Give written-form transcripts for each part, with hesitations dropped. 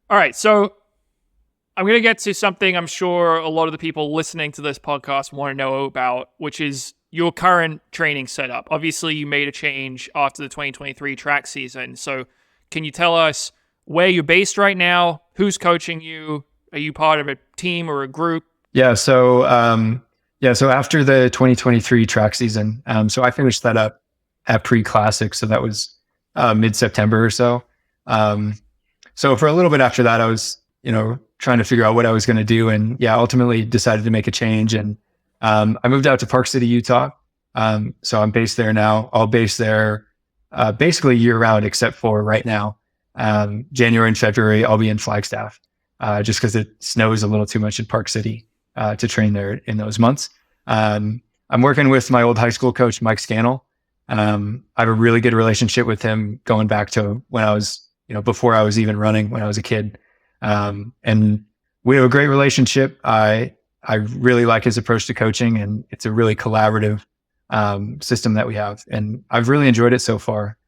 All right. So I'm going to get to something I'm sure a lot of the people listening to this podcast want to know about, which is your current training setup. Obviously, you made a change after the 2023 track season. So can you tell us where you're based right now? Who's coaching you? Are you part of a team or a group? So after the 2023 track season, so I finished that up at pre-classic. So that was mid-September or so. So for a little bit after that, I was, trying to figure out what I was going to do, and ultimately decided to make a change. And I moved out to Park City, Utah. So I'm based there now. I'll base there basically year round, except for right now, January and February, I'll be in Flagstaff, just because it snows a little too much in Park City to train there in those months. I'm working with my old high school coach, Mike Scannell. I have a really good relationship with him going back to when I was, before I was even running, when I was a kid. And we have a great relationship. I really like his approach to coaching, and it's a really collaborative system that we have, and I've really enjoyed it so far.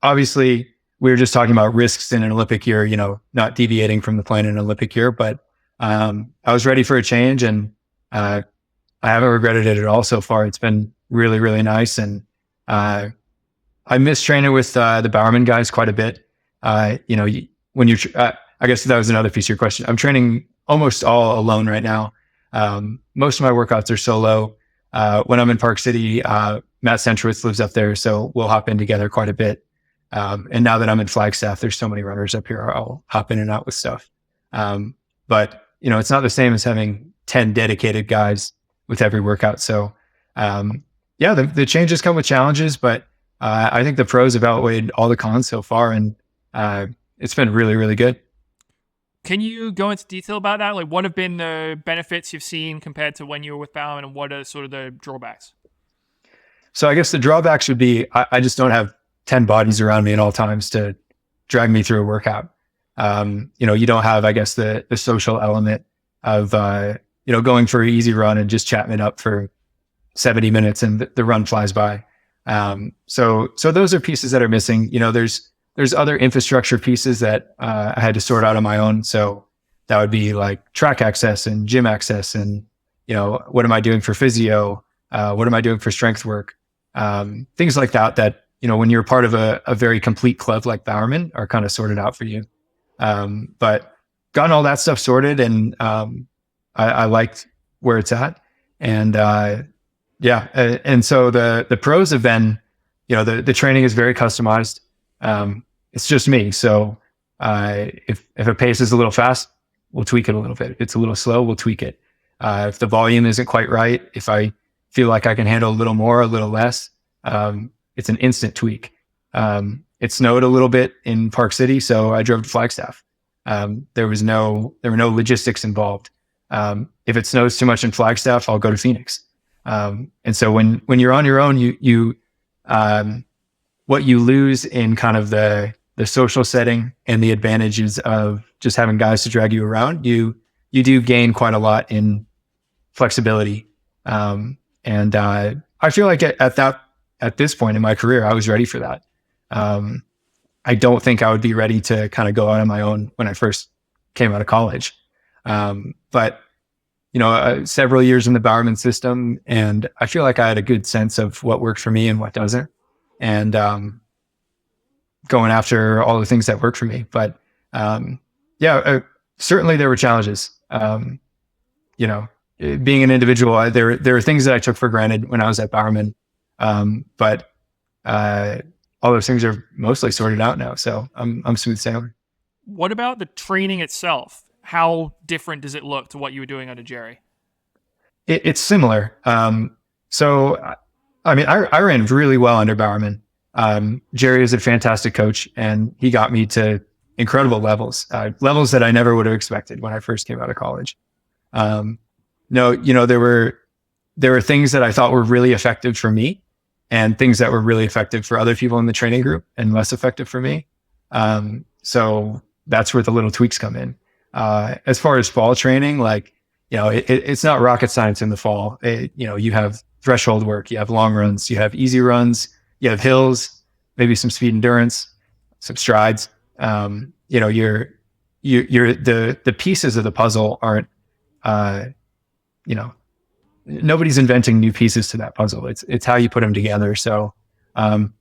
Obviously we were just talking about risks in an Olympic year, not deviating from the plan in an Olympic year, but I was ready for a change, and I haven't regretted it at all so far. It's been really, really nice. And I miss training with the Bowerman guys quite a bit. When you're, I guess that was another piece of your question. I'm training almost all alone right now. Most of my workouts are solo. When I'm in Park City, Matt Centrowitz lives up there, so we'll hop in together quite a bit. And now that I'm in Flagstaff, there's so many runners up here, I'll hop in and out with stuff. But it's not the same as having 10 dedicated guys with every workout. So, the changes come with challenges, but I think the pros have outweighed all the cons so far, and it's been really, really good. Can you go into detail about that? Like, what have been the benefits you've seen compared to when you were with Bowerman, and what are sort of the drawbacks? So I guess the drawbacks would be I just don't have 10 bodies around me at all times to drag me through a workout. You don't have, I guess, the social element of, going for an easy run and just chatting it up for 70 minutes and the run flies by. So those are pieces that are missing. There's other infrastructure pieces that I had to sort out on my own. So that would be like track access and gym access, and what am I doing for physio? What am I doing for strength work? Things like that. When you're part of a very complete club like Bowerman, are kind of sorted out for you. But gotten all that stuff sorted, and I liked where it's at. And and so the pros have been, the training is very customized. It's just me. So if a pace is a little fast, we'll tweak it a little bit. If it's a little slow, we'll tweak it. If the volume isn't quite right, if I feel like I can handle a little more, a little less, it's an instant tweak. It snowed a little bit in Park City, so I drove to Flagstaff. There were no logistics involved. If it snows too much in Flagstaff, I'll go to Phoenix. And so when you're on your own, you what you lose in kind of the social setting and the advantages of just having guys to drag you around, you do gain quite a lot in flexibility. And I feel like at this point in my career, I was ready for that. I don't think I would be ready to kind of go out on my own when I first came out of college. But several years in the Bowerman system, and I feel like I had a good sense of what worked for me and what doesn't, and going after all the things that work for me. But certainly there were challenges. Being an individual, there are things that I took for granted when I was at Bowerman, but all those things are mostly sorted out now. So I'm smooth sailing. What about the training itself? How different does it look to what you were doing under Jerry? It's similar. I ran really well under Bowerman. Jerry is a fantastic coach, and he got me to incredible levels that I never would have expected when I first came out of college. There were things that I thought were really effective for me, and things that were really effective for other people in the training group and less effective for me. So that's where the little tweaks come in. As far as fall training, it's not rocket science in the fall. You have threshold work, you have long runs, you have easy runs, you have hills, maybe some speed endurance, some strides. you know, the pieces of the puzzle aren't, you know, nobody's inventing new pieces to that puzzle. It's how you put them together. So, I'm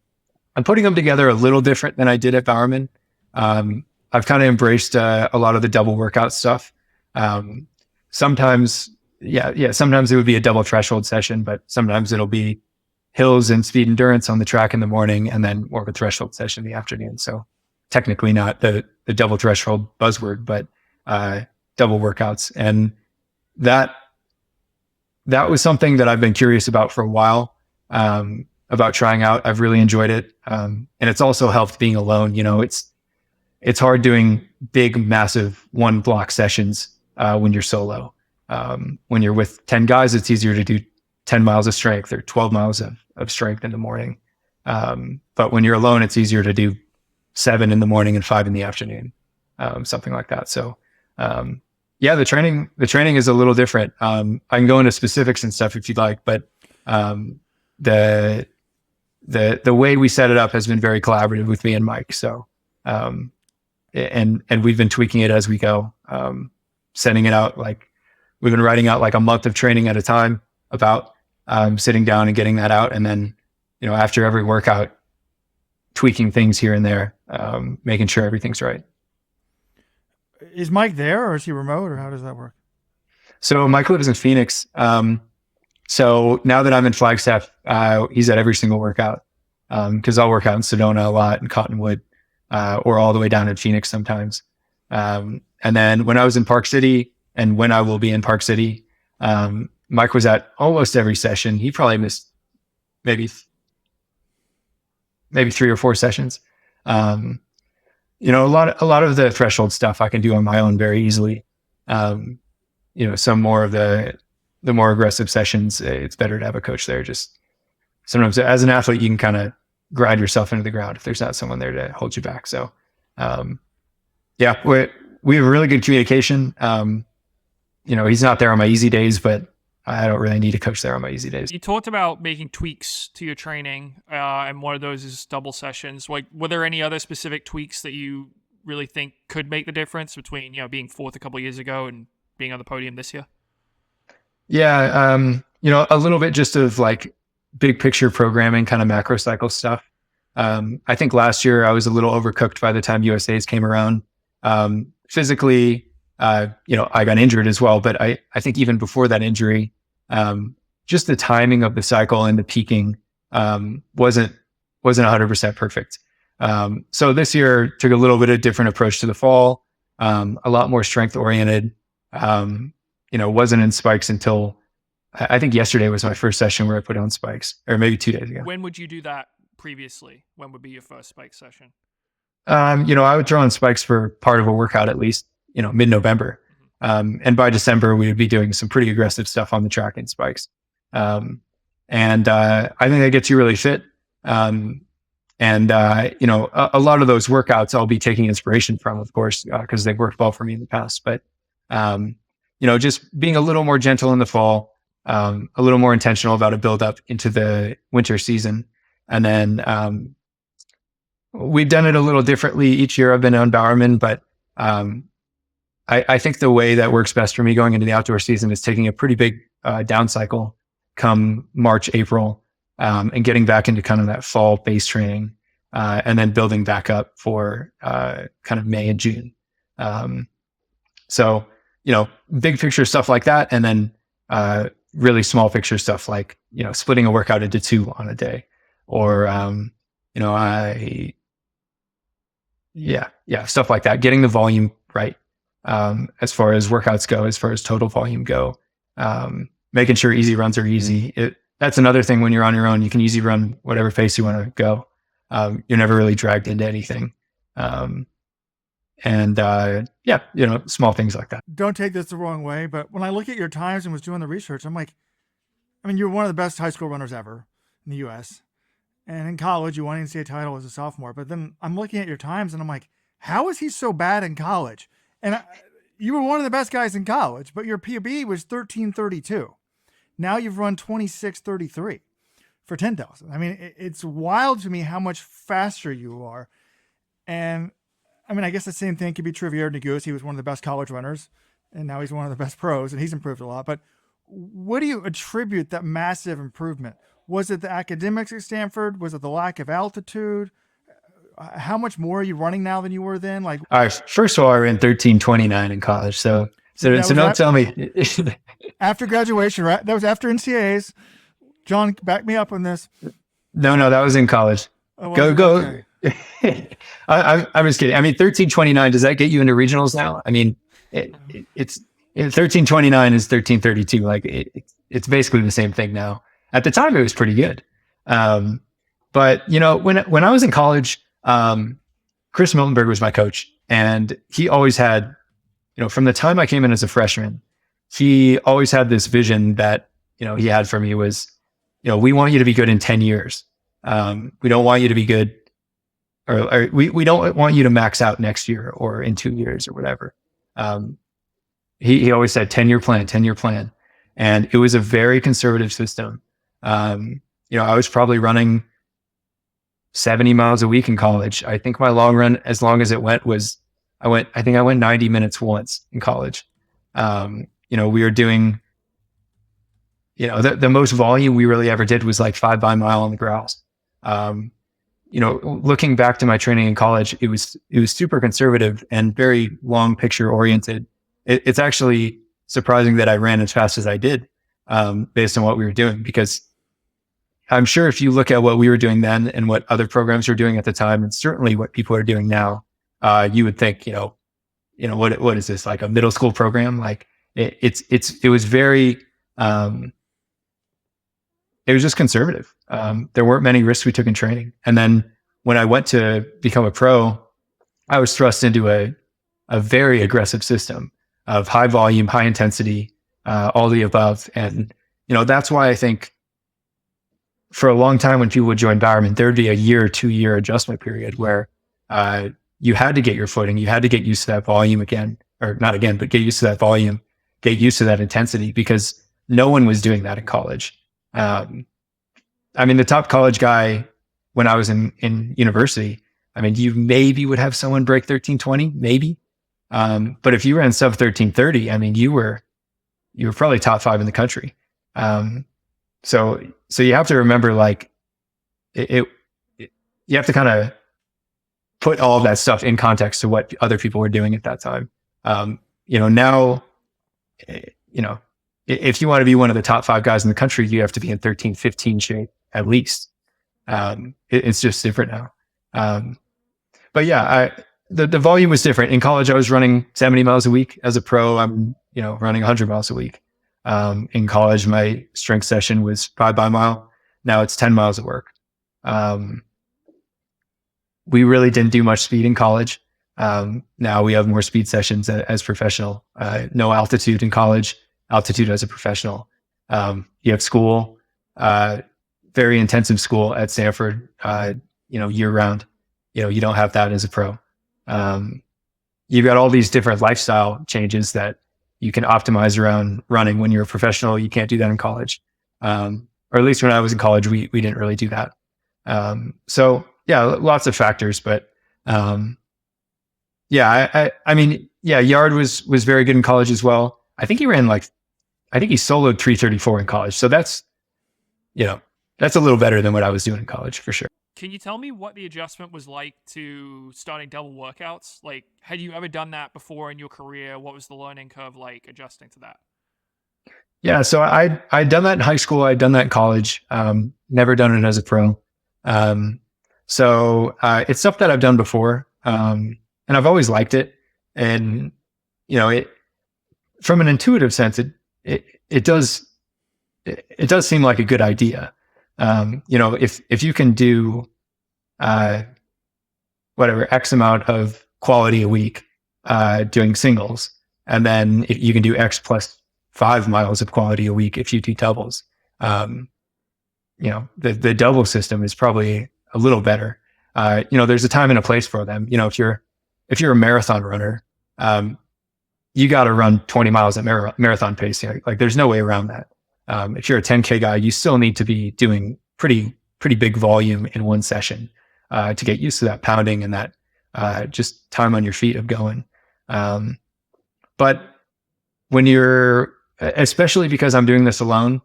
putting them together a little different than I did at Bowerman. I've kind of embraced a lot of the double workout stuff. Sometimes, sometimes it would be a double threshold session, but sometimes it'll be hills and speed endurance on the track in the morning, and then more of a threshold session in the afternoon. So technically not the double threshold buzzword, but double workouts. And that was something that I've been curious about for a while, about trying out. I've really enjoyed it. And it's also helped being alone. You know, it's hard doing big, massive one block sessions when you're solo. When you're with 10 guys, it's easier to do 10 miles of strength or 12 miles of strength in the morning. But when you're alone, it's easier to do 7 in the morning and 5 in the afternoon, something like that. So, the training is a little different. I can go into specifics and stuff if you'd like, but, the way we set it up has been very collaborative with me and Mike. So, and we've been tweaking it as we go, sending it out. Like we've been writing out like a month of training at a time about, sitting down and getting that out. And then, you know, after every workout, tweaking things here and there, making sure everything's right. Is Mike there, or is he remote, or how does that work? So Mike lives in Phoenix. So now that I'm in Flagstaff, he's at every single workout. Cause I'll work out in Sedona a lot and Cottonwood, or all the way down in Phoenix sometimes. And then when I was in Park City, and when I will be in Park City, Mike was at almost every session. He probably missed maybe 3 or 4 sessions. You know, a lot of the threshold stuff I can do on my own very easily. You know, some more of the more aggressive sessions, it's better to have a coach there. Just sometimes as an athlete, you can kind of grind yourself into the ground if there's not someone there to hold you back. So, we have really good communication. You know, he's not there on my easy days, but I don't really need a coach there on my easy days. You talked about making tweaks to your training, and one of those is double sessions. Like, were there any other specific tweaks that you really think could make the difference between, you know, being 4th a couple of years ago and being on the podium this year? Yeah, you know, a little bit just of like big picture programming, kind of macro cycle stuff. I think last year I was a little overcooked by the time USA's came around. Physically, you know, I got injured as well, but I think even before that injury, just the timing of the cycle and the peaking, wasn't 100% perfect. So this year took a little bit of different approach to the fall, a lot more strength oriented, you know, wasn't in spikes until I think yesterday was my first session where I put on spikes, or maybe 2 days ago. When would you do that previously? When would be your first spike session? You know, I would throw on spikes for part of a workout at least, you know, mid-November. And by December, we would be doing some pretty aggressive stuff on the track in spikes. I think that gets you really fit. You know, a lot of those workouts I'll be taking inspiration from, of course, because they've worked well for me in the past. But, you know, just being a little more gentle in the fall, a little more intentional about a build up into the winter season. And then we've done it a little differently each year I've been on Bowerman, but I think the way that works best for me going into the outdoor season is taking a pretty big down cycle come March, April, and getting back into kind of that fall base training, and then building back up for kind of May and June. So, you know, big picture stuff like that. And then really small picture stuff like, you know, splitting a workout into 2 on a day, or, you know, stuff like that, getting the volume right. As far as workouts go, as far as total volume go, making sure easy runs are easy. That's another thing when you're on your own, you can easy run whatever pace you want to go. You're never really dragged into anything. You know, small things like that. Don't take this the wrong way, but when I look at your times and was doing the research, I'm like, I mean, you're one of the best high school runners ever in the US. And in college, you won an NCAA title as a sophomore. But then I'm looking at your times and I'm like, how is he so bad in college? And you were one of the best guys in college, but your PB was 13:32. Now you've run 26:33 for 10,000. I mean, it's wild to me how much faster you are. And I mean, I guess the same thing could be true of Jared Naguse. He was one of the best college runners, and now he's one of the best pros, and he's improved a lot. But what do you attribute that massive improvement? Was it the academics at Stanford? Was it the lack of altitude? How much more are you running now than you were then? Like, all right, first of all, I ran 13:29 in college. So don't tell me. After graduation, right? That was after NCAAs. John, back me up on this. No, that was in college. Oh, Go. Okay. I'm just kidding. I mean, 13:29, does that get you into regionals now? I mean, it's 13:29 is 13:32. Like it's basically the same thing now. At the time, it was pretty good. But you know, when I was in college, Chris Miltenberg was my coach, and he always had, you know, from the time I came in as a freshman, he always had this vision that, you know, he had for me was, you know, we want you to be good in 10 years. We don't want you to be good, or we don't want you to max out next year or in 2 years or whatever. He always said 10-year plan. And it was a very conservative system. You know, I was probably running 70 miles a week in college. I think my long run, as long as it went, was I went 90 minutes once in college. You know, we were doing, you know, the most volume we really ever did was like 5 by mile on the grouse. You know, looking back to my training in college, it was super conservative and very long picture oriented. It's actually surprising that I ran as fast as I did, based on what we were doing, because I'm sure if you look at what we were doing then and what other programs were doing at the time, and certainly what people are doing now, you would think, you know, what is this, like a middle school program? Like it was very, it was just conservative. There weren't many risks we took in training. And then when I went to become a pro, I was thrust into a very aggressive system of high volume, high intensity, all the above. And, you know, that's why I think for a long time when people would join Bowerman, there'd be a 2-year adjustment period where you had to get your footing, you had to get used to that volume again, or not again, but get used to that volume, get used to that intensity, because no one was doing that in college. I mean, the top college guy when I was in university, I mean, you maybe would have someone break 13:20, maybe. But if you ran sub 13:30, I mean, you were probably top 5 in the country. So you have to remember, like, you have to kind of put all of that stuff in context to what other people were doing at that time. You know, now, you know, if you want to be one of the top 5 guys in the country, you have to be in 13:15 shape at least. It's just different now. But yeah, the volume was different. In college, I was running 70 miles a week. As a pro, I'm, you know, running 100 miles a week. In college, my strength session was 5 by mile. Now it's 10 miles of work. We really didn't do much speed in college. Now we have more speed sessions as professional. No altitude in college, altitude as a professional. You have school, very intensive school at Stanford, you know, year round. You know, you don't have that as a pro. You've got all these different lifestyle changes that you can optimize around running. When you're a professional, you can't do that in college. Or at least when I was in college, we didn't really do that. So yeah, lots of factors, but, yeah, I mean, yeah, Yard was very good in college as well. I think he soloed 334 in college. So that's, you know, that's a little better than what I was doing in college for sure. Can you tell me what the adjustment was like to starting double workouts? Like, had you ever done that before in your career? What was the learning curve like adjusting to that? Yeah, so I'd done that in high school. I'd done that in college. Never done it as a pro. So it's stuff that I've done before, and I've always liked it. And you know, it from an intuitive sense, it does seem like a good idea. You know, if you can do whatever X amount of quality a week doing singles, and then you can do X plus 5 miles of quality a week if you do doubles. You know, the double system is probably a little better. You know, there's a time and a place for them. You know, if you're a marathon runner, you got to run 20 miles at marathon pace. Like there's no way around that. If you're a 10K guy, you still need to be doing pretty big volume in one session to get used to that pounding and that just time on your feet of going. But when you're, especially because I'm doing this alone,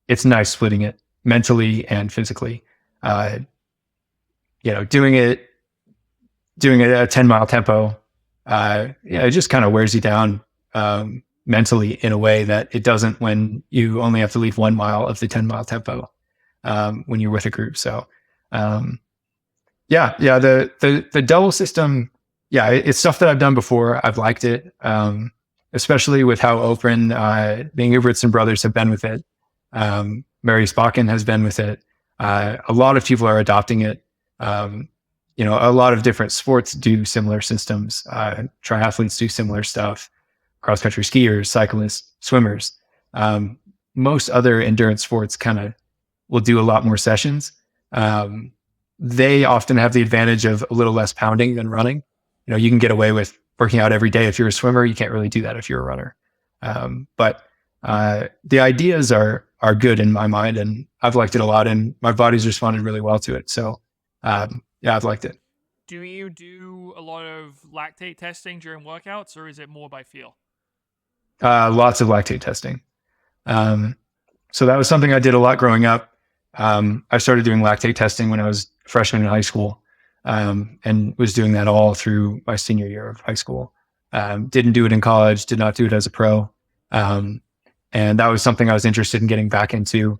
it's nice splitting it mentally and physically. Doing it at a 10-mile tempo, it just kind of wears you down mentally in a way that it doesn't when you only have to leave 1 mile of the 10-mile tempo when you're with a group. So, the double system, it's stuff that I've done before. I've liked it, especially with how open the Ingebrigtsen brothers have been with it. Mary Spaken has been with it. A lot of people are adopting it. A lot of different sports do similar systems. Triathletes do similar stuff. Cross-country skiers, cyclists, swimmers. Most other endurance sports kind of will do a lot more sessions. They often have the advantage of a little less pounding than running. You can get away with working out every day if you're a swimmer. You can't really do that if you're a runner. But the ideas are good in my mind, and I've liked it a lot, and my body's responded really well to it. So, I've liked it. Do you do a lot of lactate testing during workouts, or is it more by feel? Lots of lactate testing. So that was something I did a lot growing up. I started doing lactate testing when I was a freshman in high school, and was doing that all through my senior year of high school. Didn't do it in college, did not do it as a pro. And that was something I was interested in getting back into,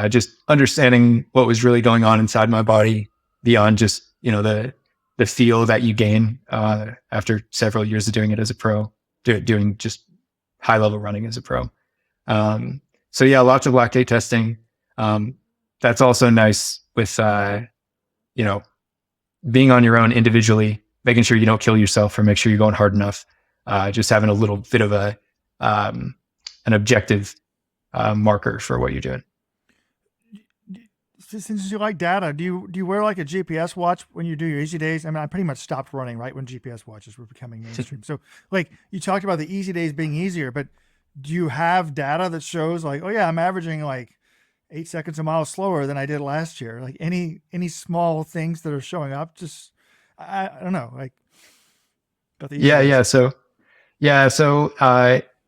just understanding what was really going on inside my body beyond just, the feel that you gain after several years of doing it as a pro, doing just high level running as a pro. Lots of lactate testing. That's also nice with, being on your own individually, making sure you don't kill yourself or make sure you're going hard enough. Just having a little bit of an objective marker for what you're doing. Since you like data, do you wear like a GPS watch when you do your easy days? I mean, I pretty much stopped running right when GPS watches were becoming mainstream. So like you talked about the easy days being easier, but do you have data that shows like, oh yeah, I'm averaging like 8 seconds a mile slower than I did last year? Like any small things that are showing up? Just, I don't know, like. So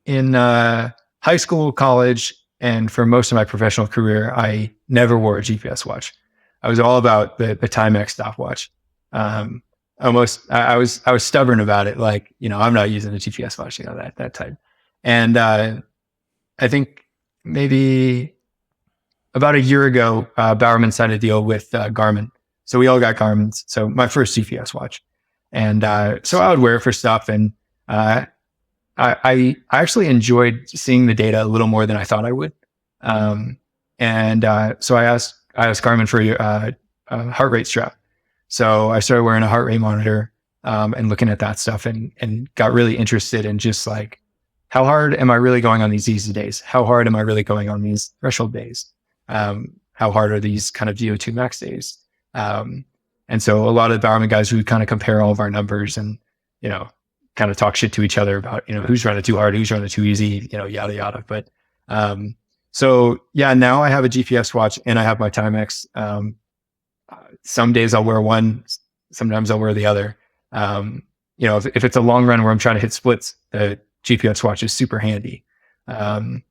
in high school, college, and for most of my professional career, I never wore a GPS watch. I was all about the Timex stopwatch. I was stubborn about it. Like, I'm not using a GPS watch, that type. And I think maybe about a year ago, Bowerman signed a deal with Garmin. So we all got Garmin's. So my first GPS watch. And so I would wear it for stuff. And I actually enjoyed seeing the data a little more than I thought I would. So I asked Garmin for a heart rate strap. So I started wearing a heart rate monitor and looking at that stuff and got really interested in just like, how hard am I really going on these easy days? How hard am I really going on these threshold days? How hard are these kind of VO2 max days? And so a lot of the Bowerman guys would kind of compare all of our numbers and, kind of talk shit to each other about, who's running too hard, who's running too easy, yada, yada. But, now I have a GPS watch and I have my Timex. Some days I'll wear one, sometimes I'll wear the other. If it's a long run where I'm trying to hit splits, the GPS watch is super handy. For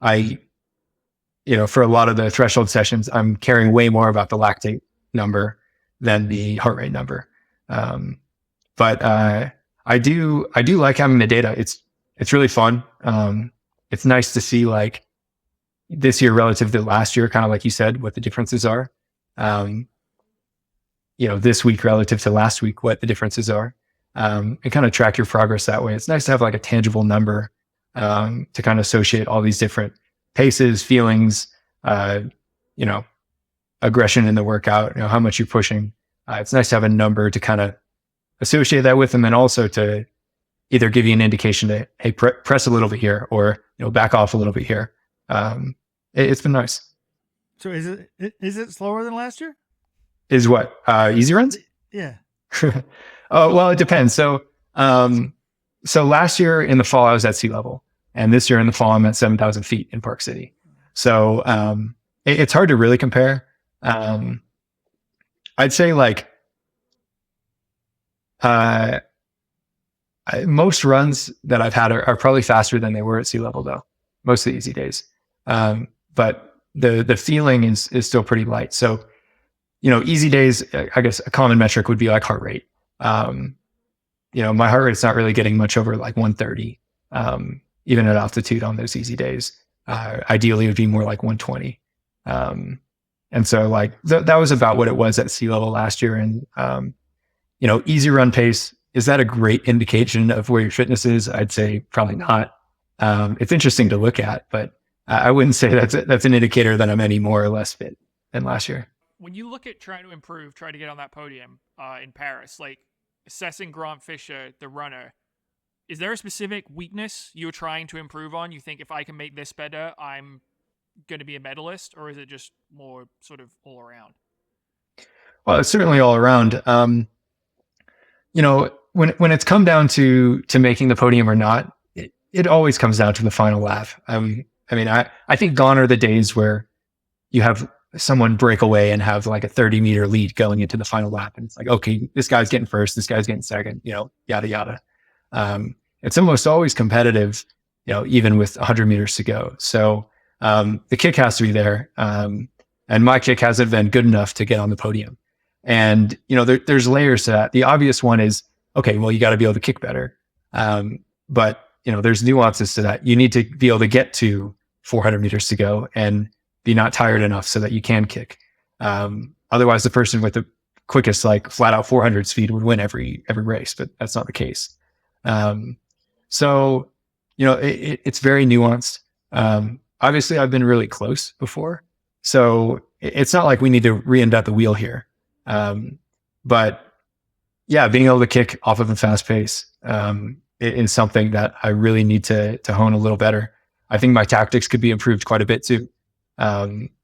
a lot of the threshold sessions, I'm caring way more about the lactate number than the heart rate number. But I do like having the data. It's really fun. It's nice to see like this year relative to last year, kind of like you said, what the differences are. This week relative to last week, what the differences are. And kind of track your progress that way. It's nice to have like a tangible number to kind of associate all these different paces, feelings, aggression in the workout, how much you're pushing. It's nice to have a number to kind of associate that with, and then also to either give you an indication to, hey, press a little bit here, or back off a little bit here. It's been nice. So is it slower than last year? Is what easy runs? Yeah. Oh well, it depends. So last year in the fall I was at sea level, and this year in the fall I'm at 7,000 feet in Park City. So it's hard to really compare. I'd say like Uh, Most runs that I've had are probably faster than they were at sea level, though. Most of the easy days, but the feeling is still pretty light. So, easy days, I guess a common metric would be like heart rate. My heart rate's not really getting much over like 130, even at altitude on those easy days. Ideally, it would be more like 120. And so like that was about what it was at sea level last year. And, easy run pace, is that a great indication of where your fitness is? I'd say probably not. It's interesting to look at, but I wouldn't say that's an indicator that I'm any more or less fit than last year. When you look at trying to improve, trying to get on that podium in Paris, like assessing Grant Fisher, the runner, is there a specific weakness you're trying to improve on? You think if I can make this better, I'm going to be a medalist, or is it just more sort of all around? Well, it's certainly all around. When it's come down to making the podium or not, it always comes down to the final lap. I think gone are the days where you have someone break away and have like a 30-meter lead going into the final lap. And it's like, okay, this guy's getting first, this guy's getting second, yada, yada. It's almost always competitive, even with 100 meters to go. So the kick has to be there. And my kick hasn't been good enough to get on the podium. And, there's layers to that. The obvious one is, okay, well, you got to be able to kick better. But, there's nuances to that. You need to be able to get to 400 meters to go and be not tired enough so that you can kick. Otherwise, the person with the quickest, like flat out 400 speed would win every race, but that's not the case. So, it's very nuanced. Obviously, I've been really close before. So it's not like we need to reinvent the wheel here. But yeah, being able to kick off of a fast pace is something that I really need to hone a little better. I think my tactics could be improved quite a bit too.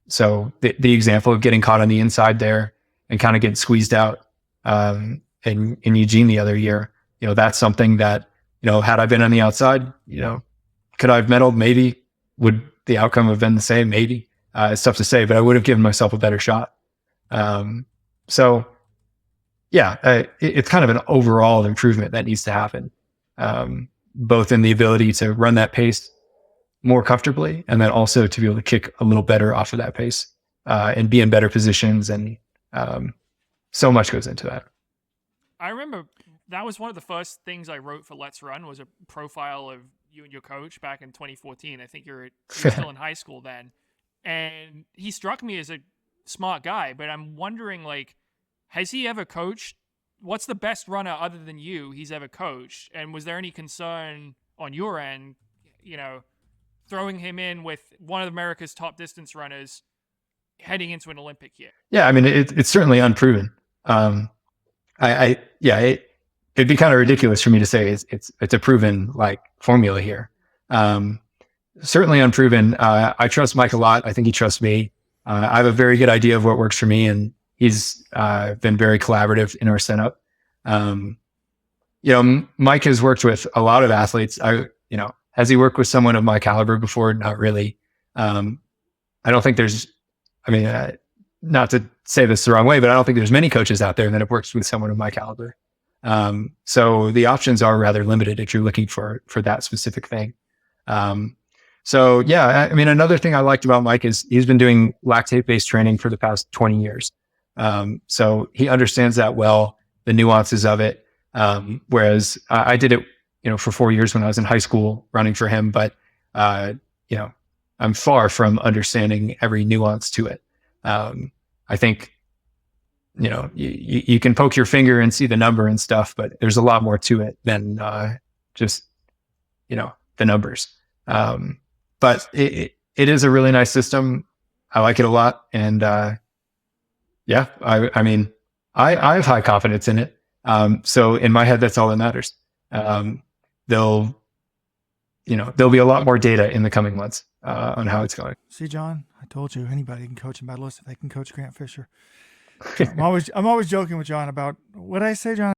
So the example of getting caught on the inside there and kind of getting squeezed out in Eugene the other year, that's something that, had I been on the outside, could I have medaled? Maybe. Would the outcome have been the same? Maybe. It's tough to say, but I would have given myself a better shot. So yeah, it's kind of an overall improvement that needs to happen, both in the ability to run that pace more comfortably, and then also to be able to kick a little better off of that pace and be in better positions. And so much goes into that. I remember that was one of the first things I wrote for Let's Run was a profile of you and your coach back in 2014. I think you were still in high school then. And he struck me as a smart guy, but I'm wondering, like, has he ever coached? What's the best runner other than you he's ever coached? And was there any concern on your end, throwing him in with one of America's top distance runners heading into an Olympic year? Yeah, I mean, it's certainly unproven. It'd be kind of ridiculous for me to say it's a proven like formula here. Certainly unproven. I trust Mike a lot. I think he trusts me. I have a very good idea of what works for me, and he's been very collaborative in our setup. Mike has worked with a lot of athletes. Has he worked with someone of my caliber before? Not really. I don't think there's, not to say this the wrong way, but I don't think there's many coaches out there that have worked with someone of my caliber. So the options are rather limited if you're looking for that specific thing. So yeah, another thing I liked about Mike is he's been doing lactate based training for the past 20 years. So he understands that well, the nuances of it. Whereas I did it, for 4 years when I was in high school running for him, but, I'm far from understanding every nuance to it. I think, you can poke your finger and see the number and stuff, but there's a lot more to it than, just, the numbers. But it is a really nice system. I like it a lot. And, I have high confidence in it. So in my head, that's all that matters. There'll be a lot more data in the coming months, on how it's going. See, John, I told you anybody can coach a medalist if they can coach Grant Fisher. I'm always joking with John about what I say, John.